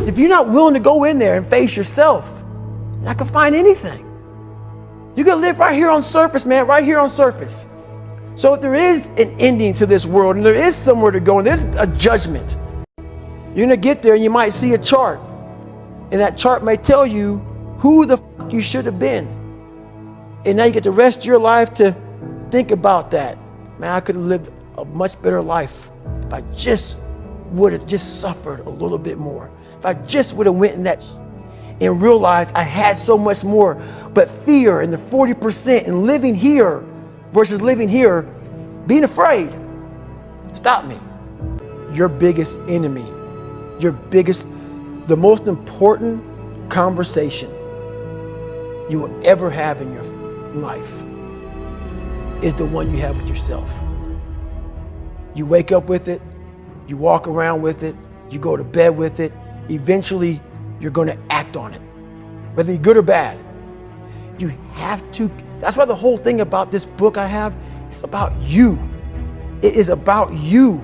If you're not willing to go in there and face yourself, you're not gonna find anything. You're gonna live right here on surface, man, right here on surface. So if there is an ending to this world and there is somewhere to go and there's a judgment, you're gonna get there and you might see a chart. And that chart may tell you who the f you should have been. And now you get the rest of your life to think about that. Man, I could have lived a much better life if I just would have just suffered a little bit more. If I just would have went in that and realized I had so much more. But fear and the 40% and living here versus living here, being afraid, stop me. Your biggest enemy, the most important conversation you will ever have in your life is the one you have with yourself. You wake up with it, you walk around with it, you go to bed with it. Eventually, you're going to act on it, whether you're good or bad. You have to. That's why the whole thing about this book I have, it's about you. It is about you.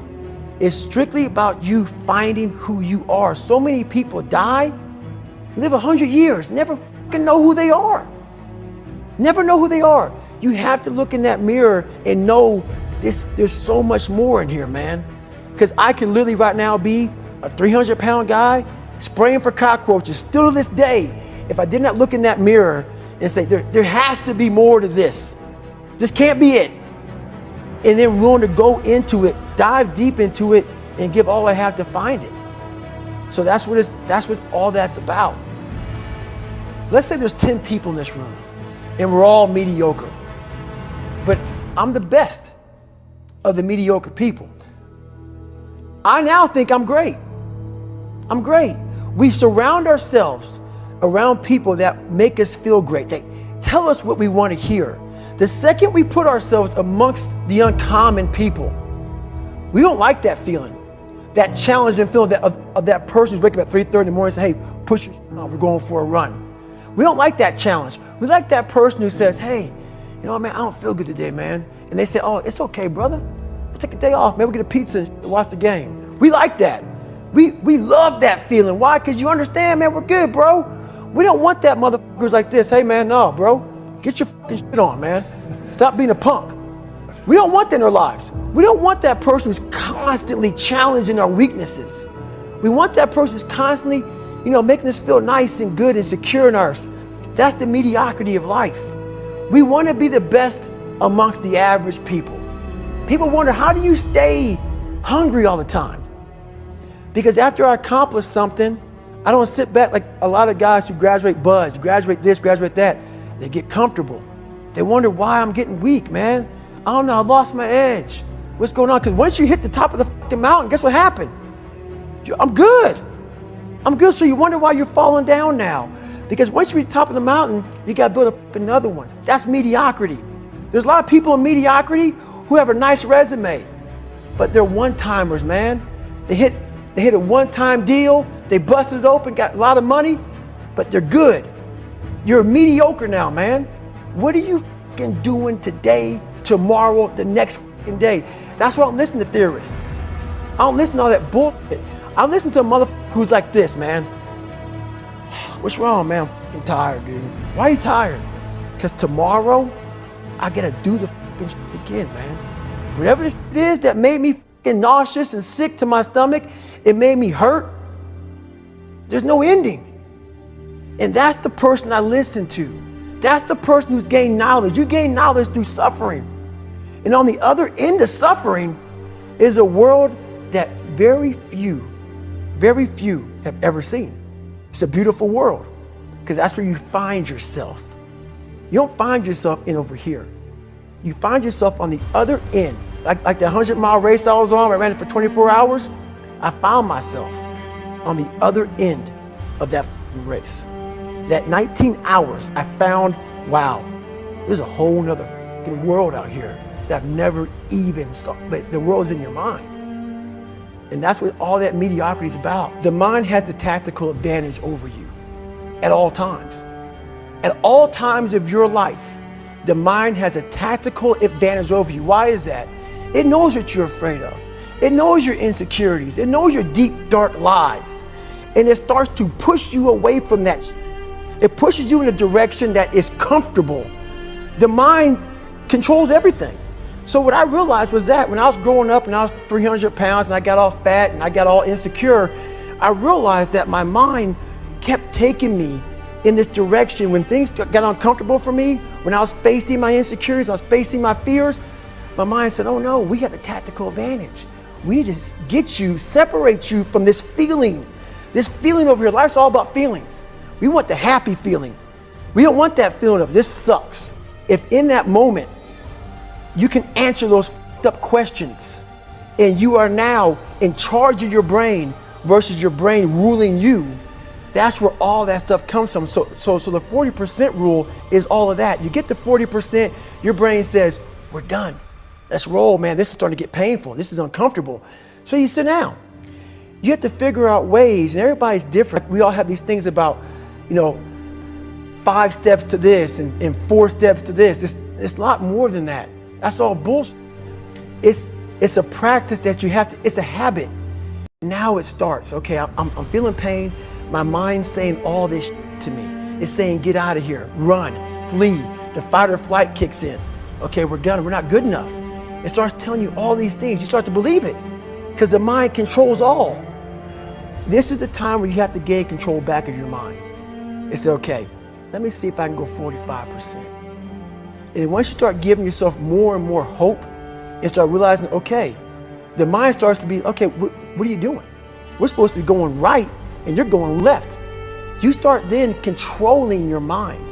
It's strictly about you finding who you are. So many people die, live 100 years, never fucking know who they are. Never know who they are. You have to look in that mirror and know there's so much more in here, man. Because I can literally right now be a 300-pound guy spraying for cockroaches still to this day if I did not look in that mirror and say, there has to be more to this. This can't be it. And then willing to go into it, dive deep into it, and give all I have to find it. So that's what all that's about. Let's say there's 10 people in this room and we're all mediocre. But I'm the best of the mediocre people. I now think I'm great. I'm great. We surround ourselves around people that make us feel great. They tell us what we want to hear. The second we put ourselves amongst the uncommon people, we don't like that feeling, that challenging feeling of that person who's waking up at 3:30 in the morning and say, hey, push your shit on, we're going for a run. We don't like that challenge. We like that person who says, hey, you know what, man, I don't feel good today, man. And they say, oh, it's okay, brother. We'll take a day off, man. We'll get a pizza and watch the game. We like that. We love that feeling. Why? Because you understand, man, we're good, bro. We don't want that motherfuckers like this. Hey, man, no, bro. Get your fucking shit on, man. Stop being a punk. We don't want that in our lives. We don't want that person who's constantly challenging our weaknesses. We want that person who's constantly, making us feel nice and good and secure in ours. That's the mediocrity of life. We want to be the best amongst the average people. People wonder, how do you stay hungry all the time? Because after I accomplish something, I don't sit back like a lot of guys who graduate buds, graduate this, graduate that. They get comfortable. They wonder why I'm getting weak, man. I don't know, I lost my edge. What's going on? Because once you hit the top of the fucking mountain, guess what happened? I'm good. I'm good, so you wonder why you're falling down now. Because once you reach the top of the mountain, you got to build another one. That's mediocrity. There's a lot of people in mediocrity who have a nice resume, but they're one-timers, man. They hit a one-time deal, they busted it open, got a lot of money, but they're good. You're mediocre now, man. What are you fucking doing today, tomorrow, the next fucking day? That's why I don't listen to theorists. I don't listen to all that bullshit. I listen to a motherfucker who's like this, man. What's wrong, man? I'm fucking tired, dude. Why are you tired? Because tomorrow, I gotta do the fucking shit again, man. Whatever the shit is that made me fucking nauseous and sick to my stomach, it made me hurt. There's no ending. And that's the person I listen to. That's the person who's gained knowledge. You gain knowledge through suffering. And on the other end of suffering is a world that very few have ever seen. It's a beautiful world because that's where you find yourself. You don't find yourself in over here. You find yourself on the other end. Like the 100-mile race I was on, I ran it for 24 hours. I found myself on the other end of that race. That 19 hours, I found, wow, there's a whole nother world out here that I've never even saw. But the world's in your mind. And that's what all that mediocrity is about. The mind has the tactical advantage over you at all times. At all times of your life, the mind has a tactical advantage over you. Why is that? It knows what you're afraid of. It knows your insecurities. It knows your deep, dark lies. And it starts to push you away from that. It pushes you in a direction that is comfortable. The mind controls everything. So what I realized was that when I was growing up and I was 300 pounds and I got all fat and I got all insecure, I realized that my mind kept taking me in this direction. When things got uncomfortable for me, when I was facing my insecurities, when I was facing my fears, my mind said, oh no, we have the tactical advantage. We need to get you, separate you from this feeling. This feeling over here. Life's all about feelings. We want the happy feeling. We don't want that feeling of this sucks. If in that moment you can answer those up questions and you are now in charge of your brain versus your brain ruling you, that's where all that stuff comes from. So the 40% rule is all of that. You get to 40%, your brain says, we're done. Let's roll, man. This is starting to get painful. This is uncomfortable. So you sit down. You have to figure out ways, and everybody's different. We all have these things about, 5 steps to this and 4 steps to this. It's a lot more than that. That's all bullshit. It's a practice that you have to, it's a habit. Now it starts. Okay, I'm feeling pain. My mind's saying all this to me. It's saying, get out of here, run, flee. The fight or flight kicks in. Okay, we're done. We're not good enough. It starts telling you all these things. You start to believe it because the mind controls all. This is the time where you have to gain control back of your mind. It's okay. Let me see if I can go 45%. And once you start giving yourself more and more hope and start realizing, okay, the mind starts to be, okay, what are you doing? We're supposed to be going right and you're going left. You start then controlling your mind.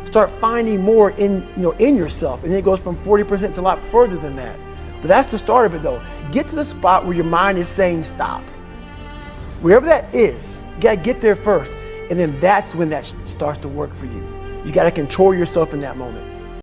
Start finding more in yourself. And then it goes from 40% to a lot further than that. But that's the start of it though. Get to the spot where your mind is saying stop. Wherever that is, you gotta get there first. And then that's when that starts to work for you. You gotta control yourself in that moment.